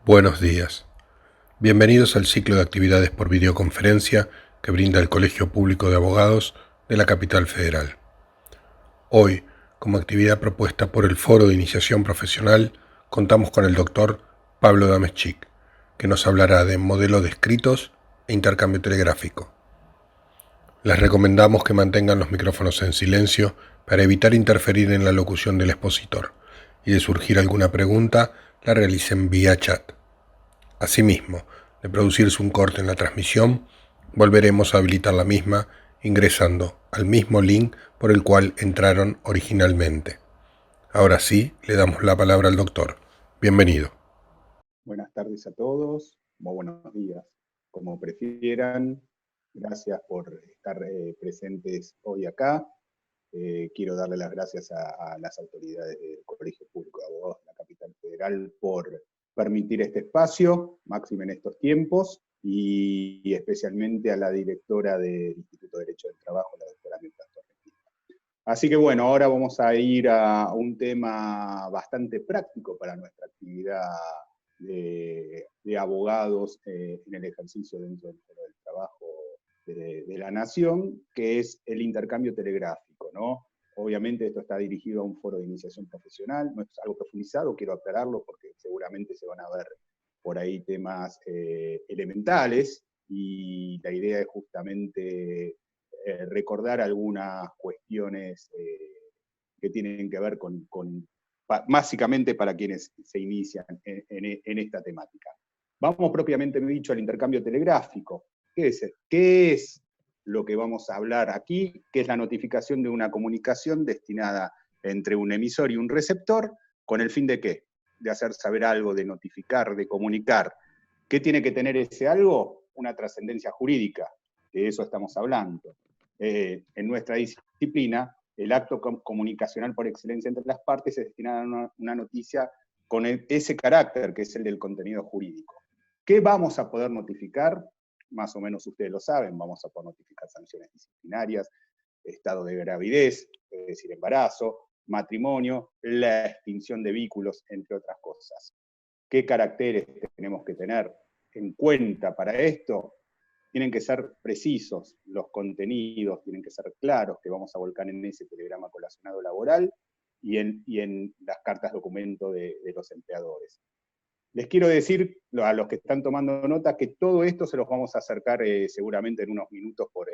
Buenos días. Bienvenidos al ciclo de actividades por videoconferencia que brinda el Colegio Público de Abogados de la Capital Federal. Hoy, como actividad propuesta por el Foro de Iniciación Profesional, contamos con el doctor Pablo Dameschick, que nos hablará de modelo de escritos e intercambio telegráfico. Les recomendamos que mantengan los micrófonos en silencio para evitar interferir en la locución del expositor y de surgir alguna pregunta, la realicen vía chat. Asimismo, de producirse un corte en la transmisión, volveremos a habilitar la misma ingresando al mismo link por el cual entraron originalmente. Ahora sí, le damos la palabra al doctor. Bienvenido. Buenas tardes a todos, muy buenos días, como prefieran. Gracias por estar presentes hoy acá. Quiero darle las gracias a las autoridades del Colegio Público de Abogados de la Capital Federal por permitir este espacio, máximo en estos tiempos, y especialmente a la directora del Instituto de Derecho del Trabajo, la doctora Mirta Torres. Así que bueno, ahora vamos a ir a un tema bastante práctico para nuestra actividad de abogados en el ejercicio dentro del Foro del Trabajo de la Nación, que es el intercambio telegráfico, ¿no? Obviamente esto está dirigido a un foro de iniciación profesional, no es algo profundizado, quiero aclararlo porque seguramente se van a ver por ahí temas elementales, y la idea es justamente recordar algunas cuestiones que tienen que ver con básicamente para quienes se inician en esta temática. Vamos propiamente dicho al intercambio telegráfico. ¿Qué es lo que vamos a hablar aquí? Que es la notificación de una comunicación destinada entre un emisor y un receptor, ¿con el fin de qué? De hacer saber algo, de notificar, de comunicar. ¿Qué tiene que tener ese algo? Una trascendencia jurídica, de eso estamos hablando. En nuestra disciplina, el acto comunicacional por excelencia entre las partes es destinado a una noticia con ese carácter que es el del contenido jurídico. ¿Qué vamos a poder notificar? Más o menos ustedes lo saben, vamos a poder notificar sanciones disciplinarias, estado de gravidez, es decir, embarazo, matrimonio, la extinción de vínculos, entre otras cosas. ¿Qué caracteres tenemos que tener en cuenta para esto? Tienen que ser precisos los contenidos, tienen que ser claros, que vamos a volcar en ese telegrama colacionado laboral y en las cartas documento de los empleadores. Les quiero decir a los que están tomando nota que todo esto se los vamos a acercar seguramente en unos minutos por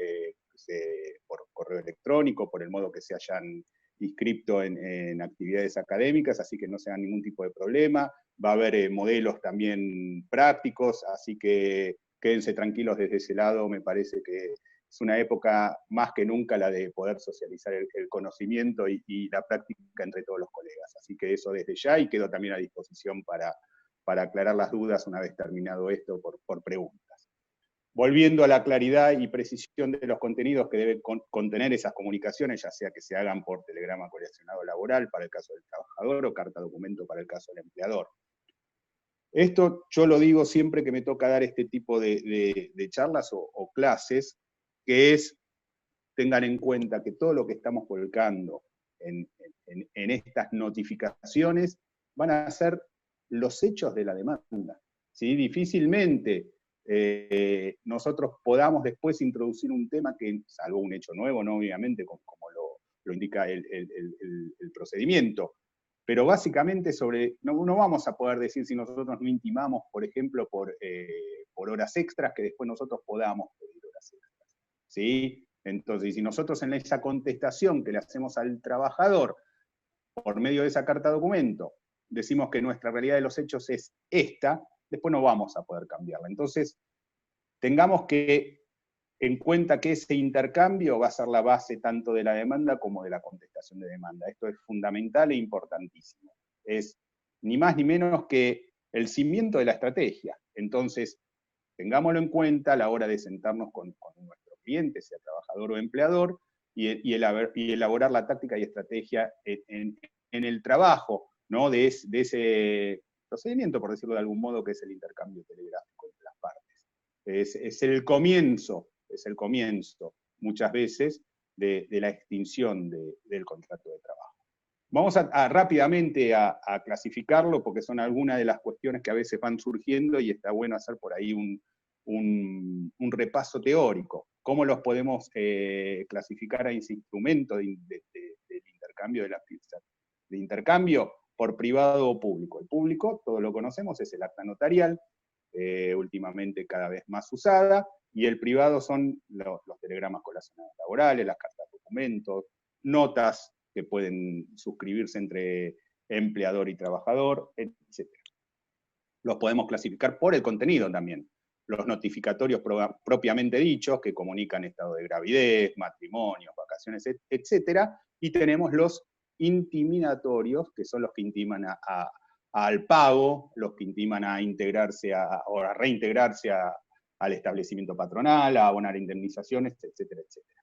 correo electrónico, por el modo que se hayan inscrito en actividades académicas, así que no se hagan ningún tipo de problema. Va a haber modelos también prácticos, así que quédense tranquilos desde ese lado. Me parece que es una época más que nunca la de poder socializar el conocimiento y la práctica entre todos los colegas. Así que eso desde ya, y quedo también a disposición para aclarar las dudas una vez terminado esto por preguntas. Volviendo a la claridad y precisión de los contenidos que deben contener esas comunicaciones, ya sea que se hagan por telegrama colacionado laboral para el caso del trabajador o carta documento para el caso del empleador. Esto yo lo digo siempre que me toca dar este tipo de charlas o clases, que es, tengan en cuenta que todo lo que estamos volcando en estas notificaciones van a ser los hechos de la demanda. ¿Sí? Difícilmente nosotros podamos después introducir un tema que, salvo un hecho nuevo, ¿no? Obviamente, como lo indica el procedimiento, pero básicamente no vamos a poder decir si nosotros no intimamos, por ejemplo, por horas extras, que después nosotros podamos pedir horas extras. ¿Sí? Entonces, si nosotros en esa contestación que le hacemos al trabajador por medio de esa carta documento decimos que nuestra realidad de los hechos es esta, después no vamos a poder cambiarla. Entonces, tengamos que en cuenta que ese intercambio va a ser la base tanto de la demanda como de la contestación de demanda. Esto es fundamental e importantísimo. Es ni más ni menos que el cimiento de la estrategia. Entonces, tengámoslo en cuenta a la hora de sentarnos con nuestro cliente, sea trabajador o empleador, y elaborar la táctica y estrategia en el trabajo, ¿no? de ese procedimiento, por decirlo de algún modo, que es el intercambio telegráfico entre las partes. Es el comienzo muchas veces de la extinción del contrato de trabajo. Vamos rápidamente a clasificarlo, porque son algunas de las cuestiones que a veces van surgiendo y está bueno hacer por ahí un repaso teórico. ¿Cómo los podemos clasificar a ese instrumento del intercambio de la pizza? De intercambio por privado o público. El público, todos lo conocemos, es el acta notarial, últimamente cada vez más usada, y el privado son los telegramas colacionados laborales, las cartas documentos, notas que pueden suscribirse entre empleador y trabajador, etc. Los podemos clasificar por el contenido también. Los notificatorios propiamente dichos, que comunican estado de gravidez, matrimonios, vacaciones, etc. Y tenemos los intimidatorios, que son los que intiman al pago, los que intiman a integrarse o a reintegrarse al establecimiento patronal, a abonar indemnizaciones, etcétera, etcétera.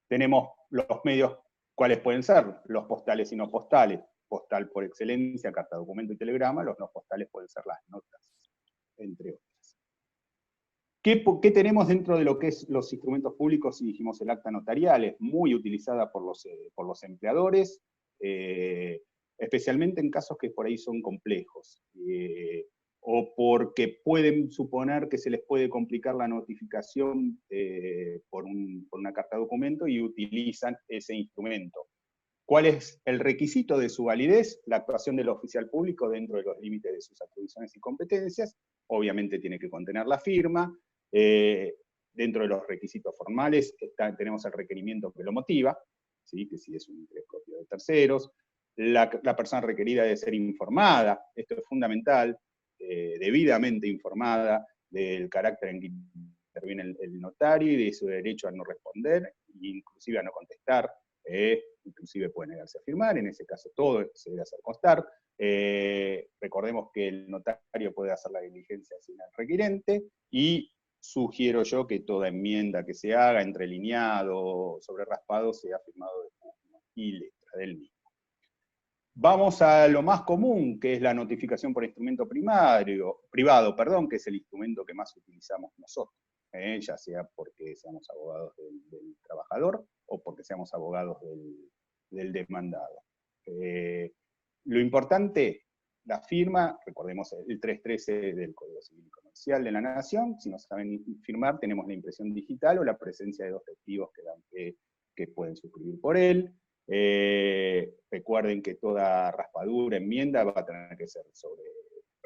Tenemos los medios, ¿cuáles pueden ser? Los postales y no postales. Postal por excelencia, carta, documento y telegrama. Los no postales pueden ser las notas, entre otras. ¿Qué tenemos dentro de lo que es los instrumentos públicos? Si dijimos el acta notarial, es muy utilizada por los empleadores, especialmente en casos que por ahí son complejos, o porque pueden suponer que se les puede complicar la notificación por una carta documento y utilizan ese instrumento. ¿Cuál es el requisito de su validez? La actuación del oficial público dentro de los límites de sus atribuciones y competencias. Obviamente tiene que contener la firma. Dentro de los requisitos formales tenemos el requerimiento que lo motiva, ¿sí? Que si es un interés propio de terceros. La persona requerida debe ser informada, esto es fundamental, debidamente informada del carácter en que interviene el notario y de su derecho a no responder, inclusive a no contestar, inclusive puede negarse a firmar, en ese caso todo se debe hacer constar. Recordemos que el notario puede hacer la diligencia sin el requirente, y sugiero yo que toda enmienda que se haga, entrelineado, sobre raspado, sea firmado de puño y letra del mismo. Vamos a lo más común, que es la notificación por instrumento privado, que es el instrumento que más utilizamos nosotros, ya sea porque seamos abogados del trabajador o porque seamos abogados del demandado. Lo importante, la firma, recordemos el 313 del Código Civil y Comercial de la Nación. Si no saben firmar, tenemos la impresión digital o la presencia de dos testigos que pueden suscribir por él. Recuerden que toda raspadura, enmienda, va a tener que ser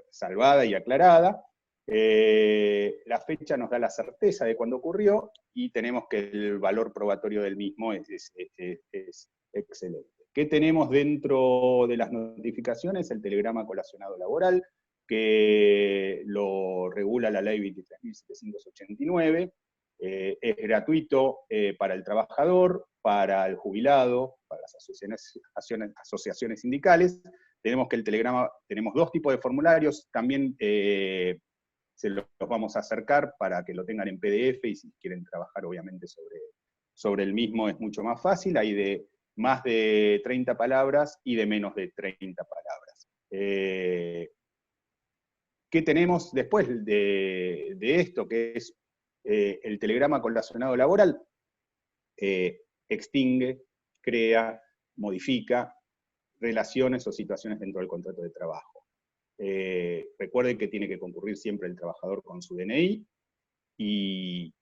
salvada y aclarada. La fecha nos da la certeza de cuándo ocurrió, y tenemos que el valor probatorio del mismo es excelente. ¿Qué tenemos dentro de las notificaciones? El telegrama colacionado laboral, que lo regula la ley 23.789, es gratuito para el trabajador, para el jubilado, para las asociaciones sindicales. Tenemos que el telegrama, tenemos dos tipos de formularios, también se los vamos a acercar para que lo tengan en PDF, y si quieren trabajar obviamente sobre el mismo es mucho más fácil. Hay de más de 30 palabras y de menos de 30 palabras. ¿Qué tenemos después de esto, que es el telegrama colacionado laboral? Extingue, crea, modifica relaciones o situaciones dentro del contrato de trabajo. Recuerden que tiene que concurrir siempre el trabajador con su DNI, y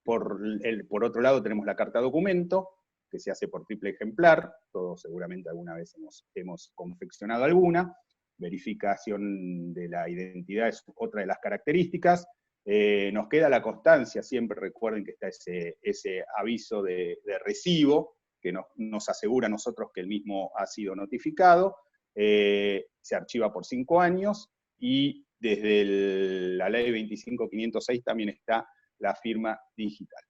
por otro lado tenemos la carta documento, que se hace por triple ejemplar. Todos seguramente alguna vez hemos confeccionado alguna. Verificación de la identidad es otra de las características. Nos queda la constancia, siempre recuerden que está ese aviso de recibo, que nos asegura a nosotros que el mismo ha sido notificado. Se archiva por 5 años, y desde la ley 25.506 también está la firma digital.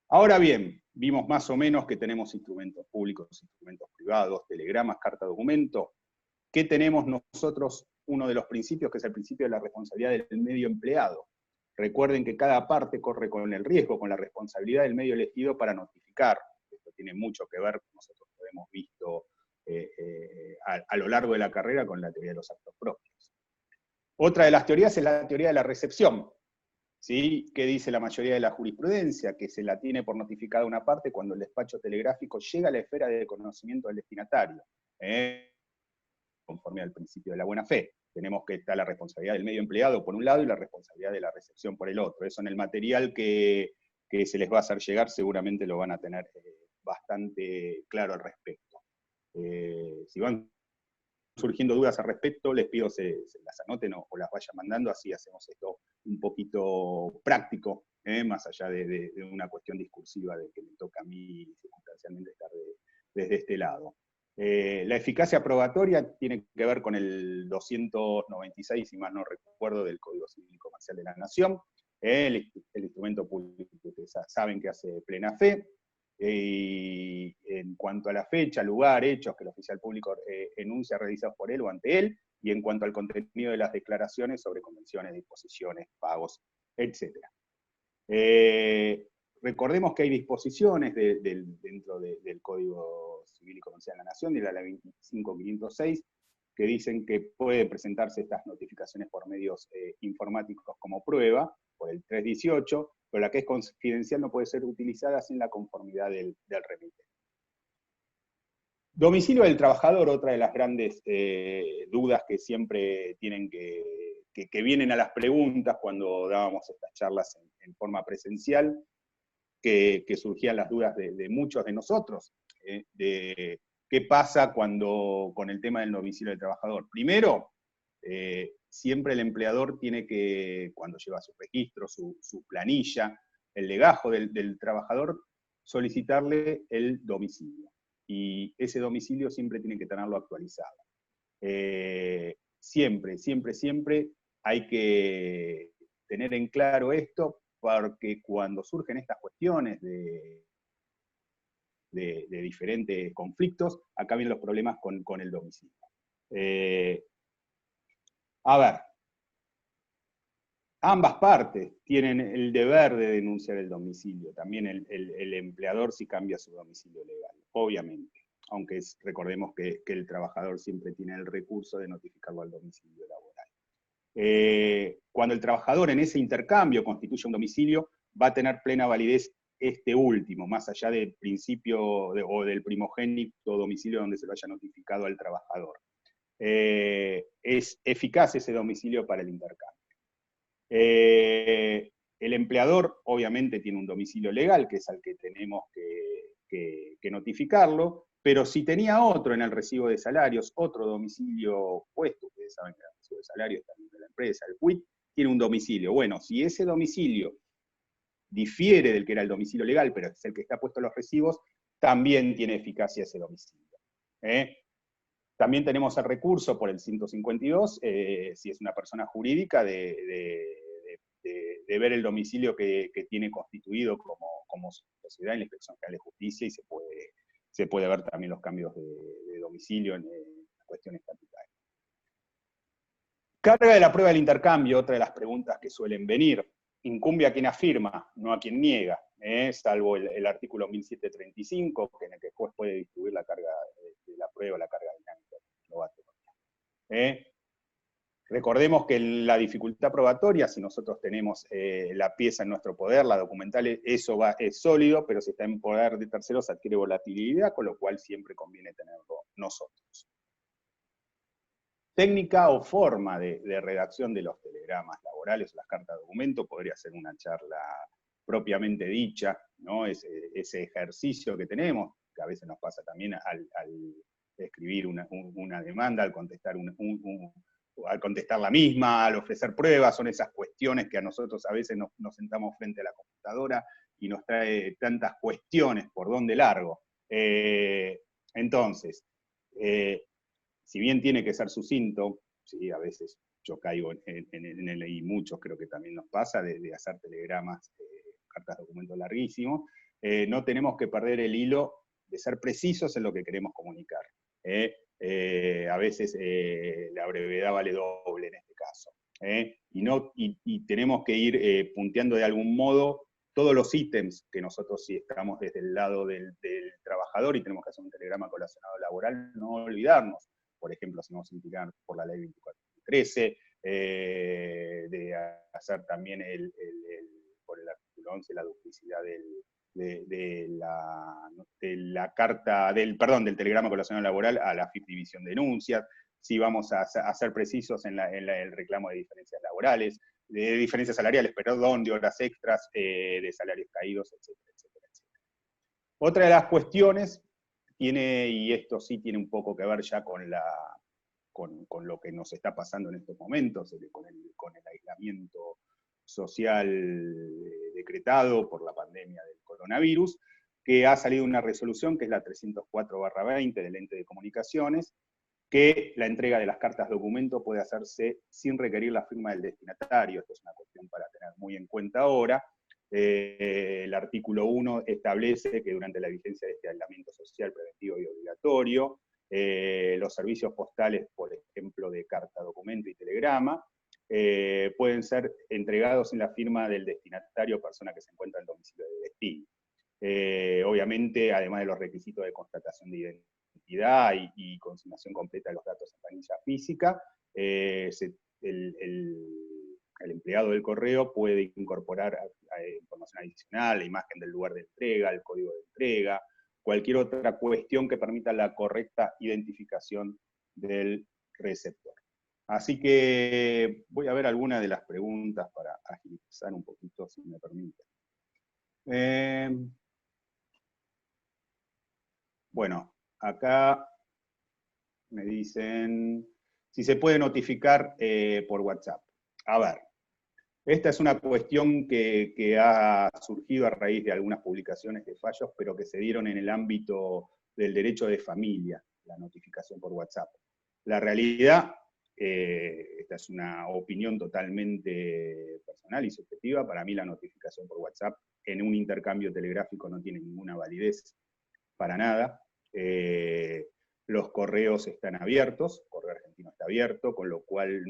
Ahora bien, vimos más o menos que tenemos instrumentos públicos, instrumentos privados, telegramas, carta documento. ¿Qué tenemos nosotros? Uno de los principios, que es el principio de la responsabilidad del medio empleado. Recuerden que cada parte corre con el riesgo, con la responsabilidad del medio elegido para notificar. Esto tiene mucho que ver, nosotros lo hemos visto a lo largo de la carrera, con la teoría de los actos propios. Otra de las teorías es la teoría de la recepción. ¿sí? ¿Qué dice la mayoría de la jurisprudencia? Que se la tiene por notificada una parte cuando el despacho telegráfico llega a la esfera de conocimiento del destinatario, conforme al principio de la buena fe. Tenemos que estar la responsabilidad del medio empleado por un lado y la responsabilidad de la recepción por el otro. Eso en el material que se les va a hacer llegar seguramente lo van a tener bastante claro al respecto. Si van surgiendo dudas al respecto, les pido se las anoten o las vayan mandando, así hacemos esto un poquito práctico, más allá de una cuestión discursiva de que me toca a mí circunstancialmente estar desde este lado. La eficacia probatoria tiene que ver con el 296, si mal no recuerdo, del Código Civil y Comercial de la Nación. El instrumento público, ustedes saben que hace plena fe. Y en cuanto a la fecha, lugar, hechos que el oficial público enuncia realizados por él o ante él, y en cuanto al contenido de las declaraciones sobre convenciones, disposiciones, pagos, etc. Recordemos que hay disposiciones dentro del Código Civil y Comercial de la Nación, de la Ley 25506, que dicen que pueden presentarse estas notificaciones por medios informáticos como prueba, por el 318, pero la que es confidencial no puede ser utilizada sin la conformidad del remitente. Domicilio del trabajador, otra de las grandes dudas que siempre tienen que vienen a las preguntas cuando dábamos estas charlas en forma presencial, que surgían las dudas de muchos de nosotros, de qué pasa con el tema del domicilio del trabajador. Primero, siempre el empleador tiene que, cuando lleva su registro, su planilla, el legajo del trabajador, solicitarle el domicilio. Y ese domicilio siempre tiene que tenerlo actualizado. Siempre, siempre, siempre hay que tener en claro esto, porque cuando surgen estas cuestiones de diferentes conflictos, acá vienen los problemas con el domicilio. A ver, ambas partes tienen el deber de denunciar el domicilio, también el empleador si cambia su domicilio legal, obviamente, aunque recordemos que el trabajador siempre tiene el recurso de notificarlo al domicilio laboral. Cuando el trabajador en ese intercambio constituye un domicilio, va a tener plena validez este último, más allá del principio o del primogénito domicilio donde se lo haya notificado al trabajador. Es eficaz ese domicilio para el intercambio. El empleador obviamente tiene un domicilio legal, que es al que tenemos que notificarlo, pero si tenía otro en el recibo de salarios, otro domicilio puesto, ustedes saben que el recibo de salarios también de la empresa, el quit, tiene un domicilio. Bueno, si ese domicilio difiere del que era el domicilio legal, pero es el que está puesto en los recibos, también tiene eficacia ese domicilio. También tenemos el recurso por el 152, si es una persona jurídica, de ver el domicilio que tiene constituido como sociedad en la Inspección General de Justicia, y se puede ver también los cambios de domicilio en las cuestiones estatutarias. Carga de la prueba del intercambio, otra de las preguntas que suelen venir. Incumbe a quien afirma, no a quien niega, salvo el artículo 1735, en el que el juez puede distribuir la carga de la prueba, la carga dinámica. Recordemos que la dificultad probatoria, si nosotros tenemos la pieza en nuestro poder, la documental, eso es sólido, pero si está en poder de terceros adquiere volatilidad, con lo cual siempre conviene tenerlo nosotros. Técnica o forma de redacción de los telegramas laborales o las cartas de documento podría ser una charla propiamente dicha, ¿no? Ese ejercicio que tenemos, que a veces nos pasa también al escribir una demanda, al contestar al contestar la misma, al ofrecer pruebas, son esas cuestiones que a nosotros a veces nos sentamos frente a la computadora y nos trae tantas cuestiones por dónde largo. Entonces, si bien tiene que ser sucinto, ¿sí? A veces yo caigo en el, y muchos creo que también nos pasa, de hacer telegramas, cartas de documentos larguísimos, no tenemos que perder el hilo de ser precisos en lo que queremos comunicar. A veces la brevedad vale doble en este caso. Y tenemos que ir punteando de algún modo todos los ítems que nosotros, si estamos desde el lado del trabajador y tenemos que hacer un telegrama colacionado laboral, no olvidarnos. Por ejemplo, si vamos a implicar por la ley 2413, de hacer también artículo 11, la duplicidad de la carta, del telegrama colacional laboral a la división de denuncias, si vamos a ser precisos en el reclamo de diferencias laborales, de diferencias salariales, perdón, de horas extras, de salarios caídos, etcétera, etcétera, etcétera. Otra de las cuestiones tiene, y esto sí tiene un poco que ver ya con lo que nos está pasando en estos momentos, con el aislamiento social decretado por la pandemia del coronavirus, que ha salido una resolución, que es la 304/20 del ente de comunicaciones, que la entrega de las cartas documento puede hacerse sin requerir la firma del destinatario. Esto es una cuestión para tener muy en cuenta ahora. El artículo 1 establece que durante la vigencia de este aislamiento social preventivo y obligatorio, los servicios postales, por ejemplo, de carta, documento y telegrama, pueden ser entregados sin la firma del destinatario o persona que se encuentra en el domicilio de destino. Obviamente, además de los requisitos de constatación de identidad y consignación completa de los datos en planilla física, el empleado del correo puede incorporar información adicional, la imagen del lugar de entrega, el código de entrega, cualquier otra cuestión que permita la correcta identificación del receptor. Así que voy a ver algunas de las preguntas para agilizar un poquito, si me permite. Bueno, acá me dicen si se puede notificar por WhatsApp. A ver, esta es una cuestión que ha surgido a raíz de algunas publicaciones de fallos, pero que se dieron en el ámbito del derecho de familia, la notificación por WhatsApp. La realidad, esta es una opinión totalmente personal y subjetiva, para mí la notificación por WhatsApp en un intercambio telegráfico no tiene ninguna validez para nada. Los correos están abiertos, Correo Argentino está abierto, con lo cual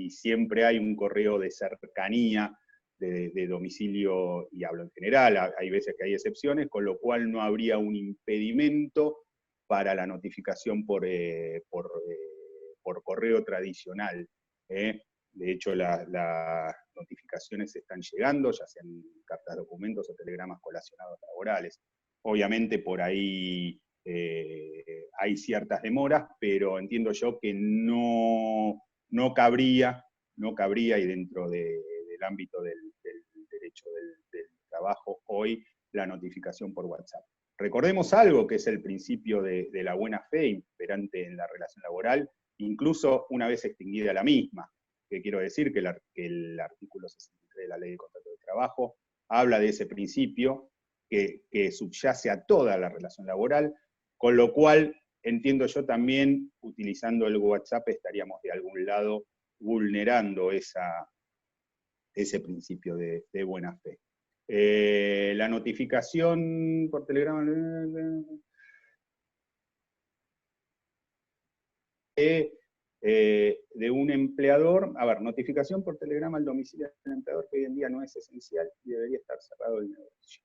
siempre hay un correo de cercanía, de domicilio, y hablo en general, hay veces que hay excepciones, con lo cual no habría un impedimento para la notificación por correo tradicional. De hecho, las notificaciones están llegando, ya sean cartas, documentos o telegramas colacionados laborales. Obviamente por ahí hay ciertas demoras, pero entiendo yo que no cabría, y dentro del ámbito del derecho del trabajo hoy, la notificación por WhatsApp. Recordemos algo que es el principio de la buena fe imperante en la relación laboral, incluso una vez extinguida la misma, que quiero decir que el artículo 63 de la Ley de Contrato de Trabajo habla de ese principio que subyace a toda la relación laboral, con lo cual entiendo yo también, utilizando el WhatsApp, estaríamos de algún lado vulnerando ese principio de buena fe. La notificación por Telegram de un empleador, a ver, notificación por telegrama al domicilio del empleador, que hoy en día no es esencial y debería estar cerrado el negocio.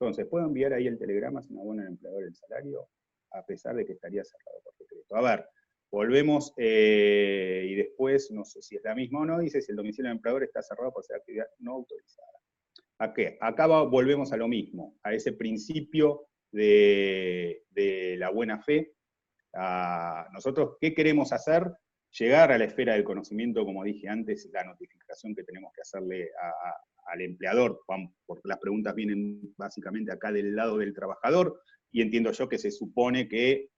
Entonces, ¿puedo enviar ahí el telegrama si no abona el empleador el salario? A pesar de que estaría cerrado por decreto. A ver, volvemos, y después, no sé si es la misma o no, dice si el domicilio del empleador está cerrado por ser actividad no autorizada. ¿A qué? Acá volvemos a lo mismo, a ese principio de la buena fe. Nosotros, ¿qué queremos hacer? Llegar a la esfera del conocimiento, como dije antes, la notificación que tenemos que hacerle al empleador, porque las preguntas vienen básicamente acá del lado del trabajador, y entiendo yo que se supone que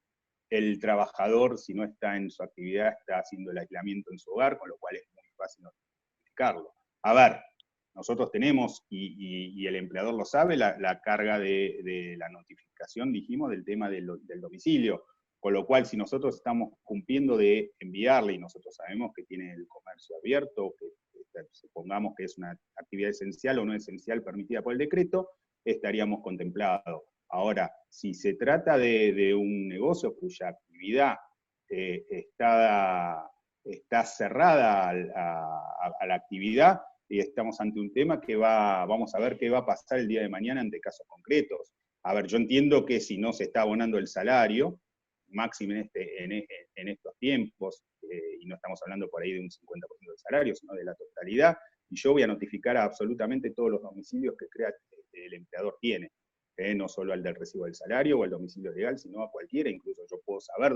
el trabajador, si no está en su actividad, está haciendo el aislamiento en su hogar, con lo cual es muy fácil notificarlo. A ver, nosotros tenemos, y el empleador lo sabe, la carga de la notificación, dijimos, del tema del domicilio. Con lo cual, si nosotros estamos cumpliendo de enviarle, y nosotros sabemos que tiene el comercio abierto, que supongamos que es una actividad esencial o no esencial permitida por el decreto, estaríamos contemplados. Ahora, si se trata de un negocio cuya actividad está cerrada a la actividad, y estamos ante un tema que vamos a ver qué va a pasar el día de mañana ante casos concretos. A ver, yo entiendo que si no se está abonando el salario, máximo en estos tiempos, y no estamos hablando por ahí de un 50% del salario, sino de la totalidad, y yo voy a notificar a absolutamente todos los domicilios que crea el empleador tiene. No solo al del recibo del salario o al domicilio legal, sino a cualquiera. Incluso yo puedo saber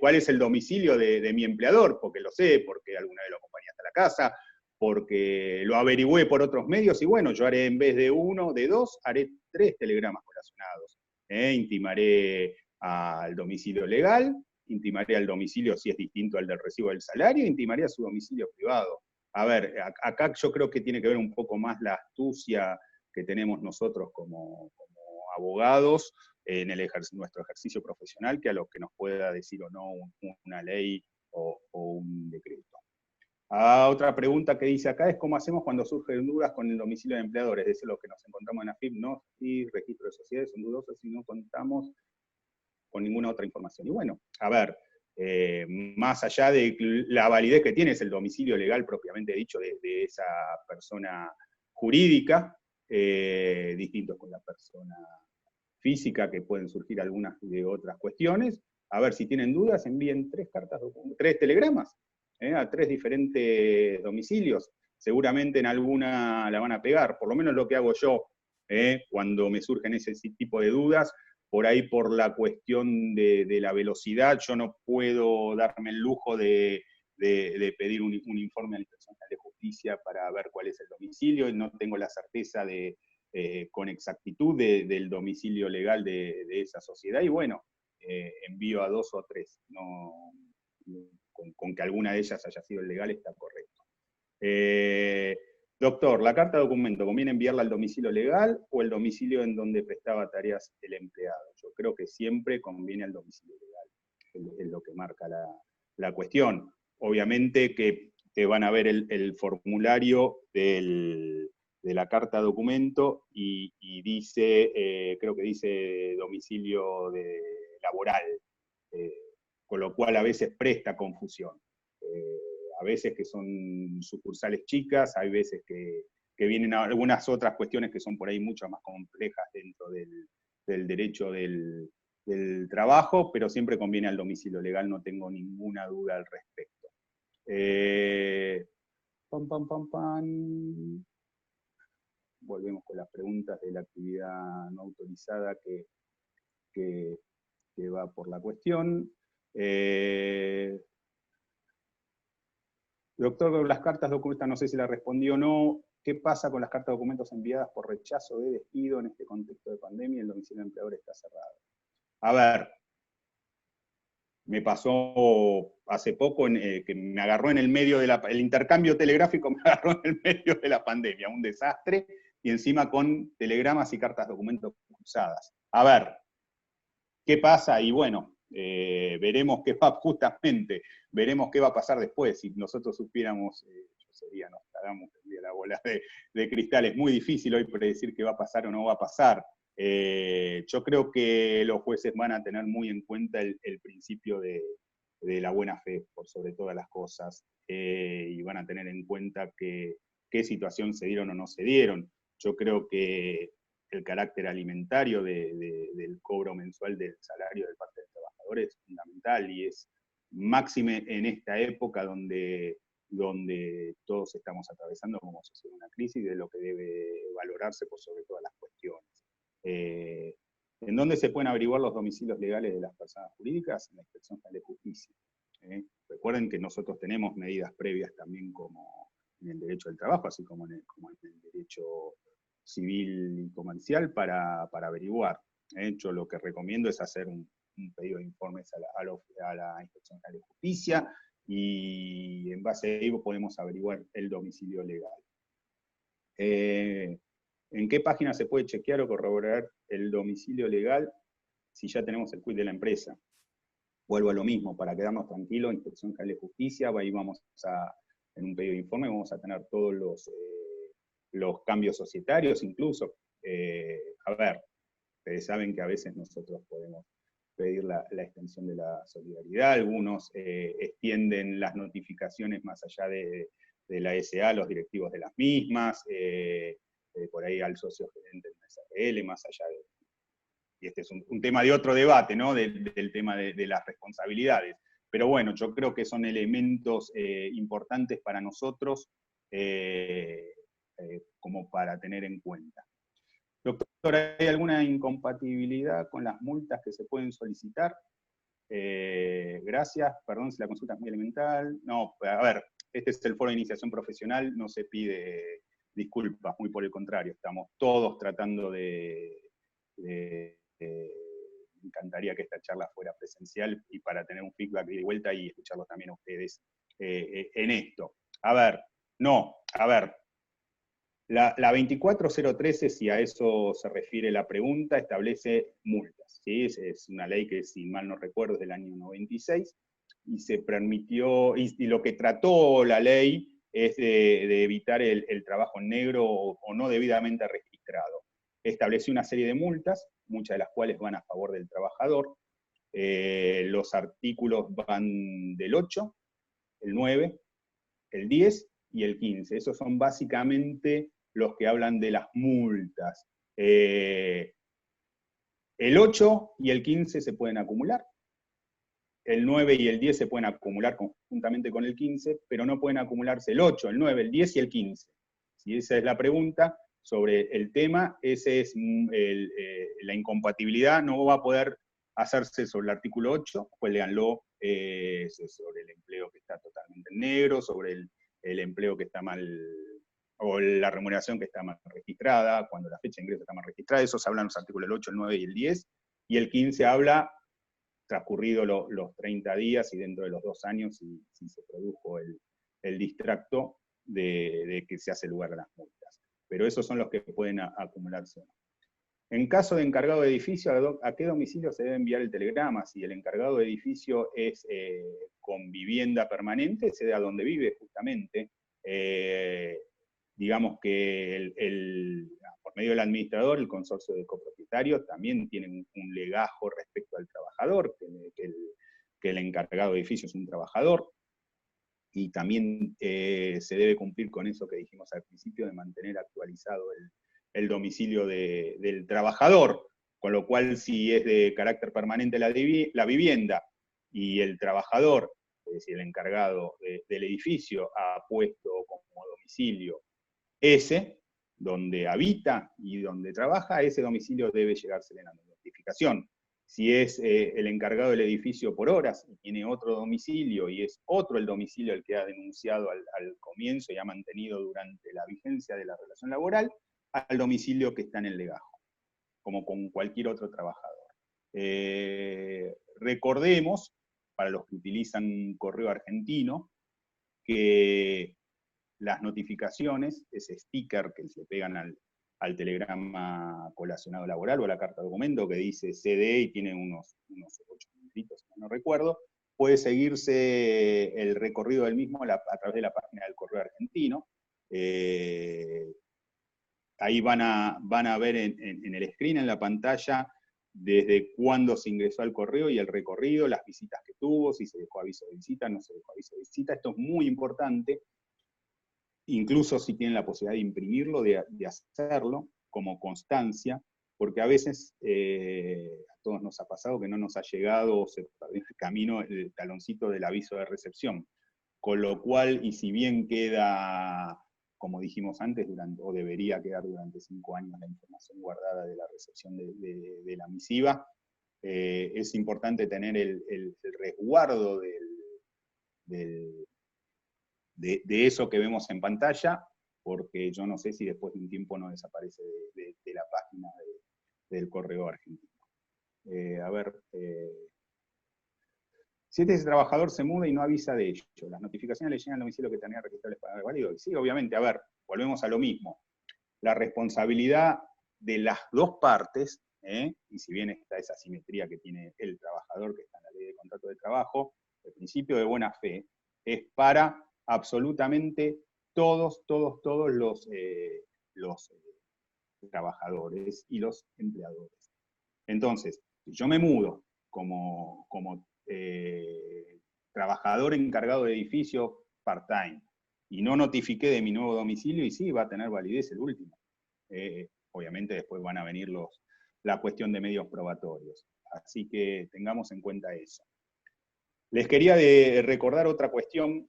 cuál es el domicilio de mi empleador, porque lo sé, porque alguna vez lo acompañé hasta la casa, porque lo averigüé por otros medios, y bueno, yo haré en vez de uno, de dos, haré 3 telegramas relacionados. Intimaré al domicilio legal, intimaré al domicilio si es distinto al del recibo del salario, intimaré a su domicilio privado. A ver, acá yo creo que tiene que ver un poco más la astucia que tenemos nosotros como abogados en nuestro ejercicio profesional, que a lo que nos pueda decir o no una ley o un decreto. Otra pregunta que dice acá es cómo hacemos cuando surgen dudas con el domicilio de empleadores. Es lo que nos encontramos en AFIP, ¿no? Y registro de sociedades son dudosos si no contamos con ninguna otra información. Y bueno, a ver, más allá de la validez que tiene es el domicilio legal propiamente dicho de esa persona jurídica, distintos con la persona física, que pueden surgir algunas de otras cuestiones. A ver, si tienen dudas, envíen 3 telegramas a 3 diferentes domicilios. Seguramente en alguna la van a pegar, por lo menos lo que hago yo cuando me surgen ese tipo de dudas. Por ahí, por la cuestión de la velocidad, yo no puedo darme el lujo de pedir un informe a la Inspección General de Justicia para ver cuál es el domicilio, y no tengo la certeza con exactitud del domicilio legal de esa sociedad, y bueno, envío a 2 o 3, con que alguna de ellas haya sido legal está correcto. Doctor, ¿la carta de documento conviene enviarla al domicilio legal o el domicilio en donde prestaba tareas el empleado? Yo creo que siempre conviene al domicilio legal, es lo que marca la cuestión. Obviamente que te van a ver el formulario de la carta de documento y dice, creo que dice domicilio laboral, con lo cual a veces presta confusión. A veces que son sucursales chicas, hay veces que vienen algunas otras cuestiones que son por ahí mucho más complejas dentro del derecho del trabajo, pero siempre conviene al domicilio legal, no tengo ninguna duda al respecto. Volvemos con las preguntas de la actividad no autorizada que va por la cuestión. Doctor, las cartas documentos, no sé si la respondió o no. ¿Qué pasa con las cartas de documentos enviadas por rechazo de despido en este contexto de pandemia? El domicilio del empleador está cerrado. A ver, me pasó hace poco que me agarró en el medio el intercambio telegráfico me agarró en el medio de la pandemia, un desastre, y encima con telegramas y cartas de documentos cruzadas. A ver, ¿qué pasa? Y bueno, veremos qué va justamente, veremos qué va a pasar después. Si nosotros supiéramos, nos cagamos la bola de cristal. Es muy difícil hoy predecir qué va a pasar o no va a pasar. Yo creo que los jueces van a tener muy en cuenta el principio de la buena fe, por sobre todas las cosas, y van a tener en cuenta qué situación se dieron o no se dieron. Yo creo que el carácter alimentario del cobro mensual del salario de parte del trabajador es fundamental, y es máxime en esta época donde todos estamos atravesando como sociedad una crisis, de lo que debe valorarse por sobre todas las cuestiones. ¿En dónde se pueden averiguar los domicilios legales de las personas jurídicas? En la Inspección General de Justicia. Recuerden que nosotros tenemos medidas previas también como en el derecho del trabajo, así como en el derecho civil y comercial para averiguar. Yo lo que recomiendo es hacer un pedido de informes a la Inspección General de Justicia, y en base a ello podemos averiguar el domicilio legal. ¿En qué página se puede chequear o corroborar el domicilio legal si ya tenemos el quit de la empresa? Vuelvo a lo mismo, para quedarnos tranquilos, Inspección General de Justicia, ahí vamos en un pedido de informe, vamos a tener todos los cambios societarios, incluso. A ver, ustedes saben que a veces nosotros podemos pedir la extensión de la solidaridad, algunos extienden las notificaciones más allá de la SA, los directivos de las mismas, por ahí al socio gerente de una SRL, más allá de... Y este es un tema de otro debate, ¿no? Del tema de las responsabilidades. Pero bueno, yo creo que son elementos importantes para nosotros como para tener en cuenta. Doctor, ¿hay alguna incompatibilidad con las multas que se pueden solicitar? Gracias, perdón si la consulta es muy elemental. No, a ver, este es el foro de iniciación profesional, no se pide disculpas, muy por el contrario, estamos todos tratando me encantaría que esta charla fuera presencial y para tener un feedback de vuelta y escucharlos también a ustedes en esto. A ver, la 24013, si a eso se refiere la pregunta, establece multas. ¿Sí? Es una ley que, si mal no recuerdo, es del año 96, y se permitió, y lo que trató la ley es de evitar el trabajo en negro o no debidamente registrado. Estableció una serie de multas, muchas de las cuales van a favor del trabajador. Los artículos van del 8, el 9, el 10 y el 15. Esos son básicamente los que hablan de las multas. El 8 y el 15 se pueden acumular. El 9 y el 10 se pueden acumular conjuntamente con el 15, pero no pueden acumularse el 8, el 9, el 10 y el 15. Si esa es la pregunta sobre el tema, esa es la incompatibilidad, no va a poder hacerse sobre el artículo 8, pues léanlo, sobre el empleo que está totalmente en negro, sobre el empleo que está mal, o la remuneración que está mal registrada, cuando la fecha de ingreso está mal registrada, esos hablan los artículos 8, el 9 y el 10, y el 15 habla transcurrido los 30 días y dentro de los 2 años, si se produjo el distracto de que se hace lugar a las multas. Pero esos son los que pueden acumularse. En caso de encargado de edificio, ¿a qué domicilio se debe enviar el telegrama? Si el encargado de edificio es con vivienda permanente, se debe a donde vive justamente. Digamos que por medio del administrador, el consorcio de copropietarios también tiene un legajo respecto al trabajador, que el encargado de edificio es un trabajador, y también se debe cumplir con eso que dijimos al principio, de mantener actualizado el domicilio del trabajador, con lo cual, si es de carácter permanente la vivienda y el trabajador, es decir, el encargado del edificio, ha puesto como domicilio ese, donde habita y donde trabaja, ese domicilio debe llegársele la notificación. Si es el encargado del edificio por horas y tiene otro domicilio y es otro el domicilio el que ha denunciado al comienzo y ha mantenido durante la vigencia de la relación laboral, al domicilio que está en el legajo, como con cualquier otro trabajador. Recordemos, para los que utilizan correo argentino, que las notificaciones, ese sticker que se pegan al telegrama colacionado laboral o a la carta de documento que dice CD y tiene unos 8 numeritos, no recuerdo, puede seguirse el recorrido del mismo a través de la página del correo argentino. Ahí van a ver en el screen, en la pantalla, desde cuándo se ingresó al correo y el recorrido, las visitas que tuvo, si se dejó aviso de visita, no se dejó aviso de visita. Esto es muy importante, incluso si tienen la posibilidad de imprimirlo, de hacerlo como constancia, porque a veces a todos nos ha pasado que no nos ha llegado o se perdió en el camino el taloncito del aviso de recepción. Con lo cual, y si bien queda, como dijimos antes, o debería quedar durante 5 años la información guardada de la recepción de la misiva, es importante tener el resguardo de eso que vemos en pantalla, porque yo no sé si después de un tiempo no desaparece de la página del correo argentino. Si ese trabajador se muda y no avisa de ello, las notificaciones le llegan al domicilio que tenía registrado el válido. Sí, obviamente, volvemos a lo mismo. La responsabilidad de las dos partes, y si bien está esa asimetría que tiene el trabajador, que está en la ley de contrato de trabajo, el principio de buena fe es para absolutamente todos los trabajadores y los empleadores. Entonces, si yo me mudo como trabajador encargado de edificio part-time y no notifiqué de mi nuevo domicilio, y sí, va a tener validez el último. Obviamente después van a venir la cuestión de medios probatorios. Así que tengamos en cuenta eso. Les quería recordar otra cuestión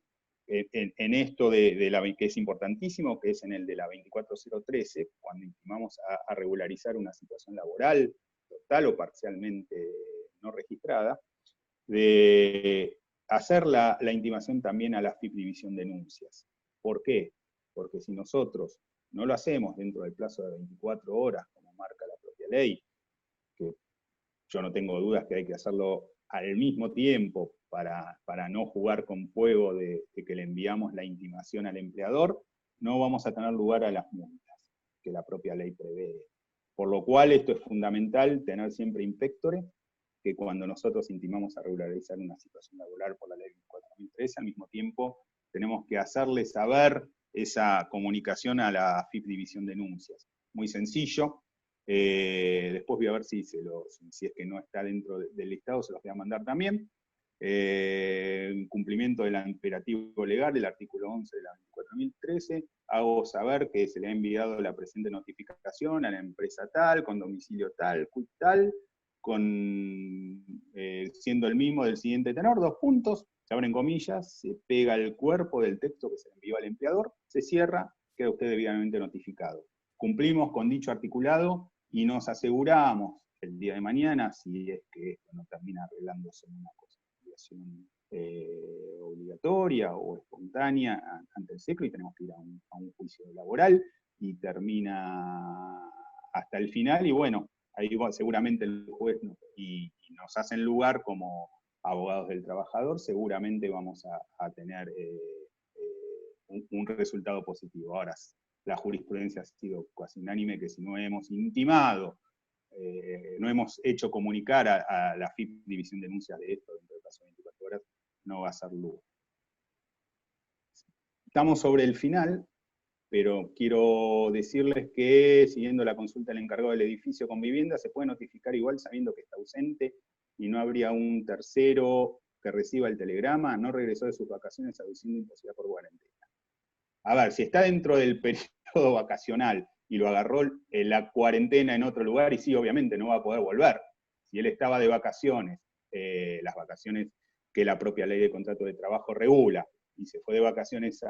en esto que es importantísimo, que es en el de la 24013, cuando intimamos a regularizar una situación laboral total o parcialmente no registrada, de hacer la intimación también a la FIP División Denuncias. ¿Por qué? Porque si nosotros no lo hacemos dentro del plazo de 24 horas, como marca la propia ley, que yo no tengo dudas que hay que hacerlo al mismo tiempo para no jugar con fuego de que le enviamos la intimación al empleador, no vamos a tener lugar a las multas que la propia ley prevé. Por lo cual esto es fundamental, tener siempre inspectores, que cuando nosotros intimamos a regularizar una situación laboral por la ley 4013, al mismo tiempo tenemos que hacerle saber esa comunicación a la FIP División Denuncias. Muy sencillo. Después voy a ver si es que no está dentro del listado, se los voy a mandar también. En cumplimiento del imperativo legal, el artículo 11 de la 24.013, hago saber que se le ha enviado la presente notificación a la empresa tal, con domicilio tal, tal, siendo el mismo del siguiente tenor, 2 puntos, se abren comillas, se pega el cuerpo del texto que se le envió al empleador, se cierra, queda usted debidamente notificado. Cumplimos con dicho articulado y nos aseguramos el día de mañana, si es que esto no termina arreglándose en una constitución obligatoria o espontánea ante el SECRO y tenemos que ir a un juicio laboral y termina hasta el final y bueno, ahí seguramente el juez y nos hacen lugar como abogados del trabajador, seguramente vamos a tener un resultado positivo. Ahora, la jurisprudencia ha sido casi unánime que si no hemos intimado, no hemos hecho comunicar a la FIP División de Denuncias de esto dentro del plazo de 24 horas, no va a ser lugar. Estamos sobre el final, pero quiero decirles que, siguiendo la consulta del encargado del edificio con vivienda, se puede notificar igual sabiendo que está ausente y no habría un tercero que reciba el telegrama, no regresó de sus vacaciones aduciendo imposibilidad por cuarentena. A ver, si está dentro del periodo vacacional y lo agarró la cuarentena en otro lugar, y sí, obviamente no va a poder volver. Si él estaba de vacaciones, las vacaciones que la propia ley de contrato de trabajo regula, y se fue de vacaciones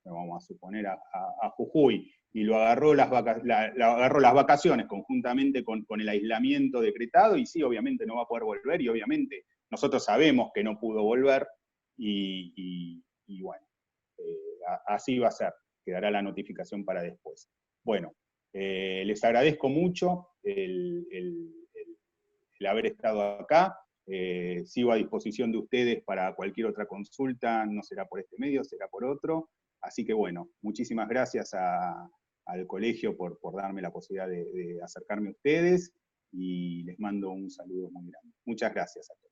vamos a suponer a Jujuy, y lo agarró las vacaciones conjuntamente con el aislamiento decretado, y sí, obviamente no va a poder volver, y obviamente nosotros sabemos que no pudo volver, y bueno, así va a ser, quedará la notificación para después. Bueno, les agradezco mucho el haber estado acá, sigo a disposición de ustedes para cualquier otra consulta, no será por este medio, será por otro, así que bueno, muchísimas gracias al colegio por darme la posibilidad de acercarme a ustedes, y les mando un saludo muy grande. Muchas gracias a todos.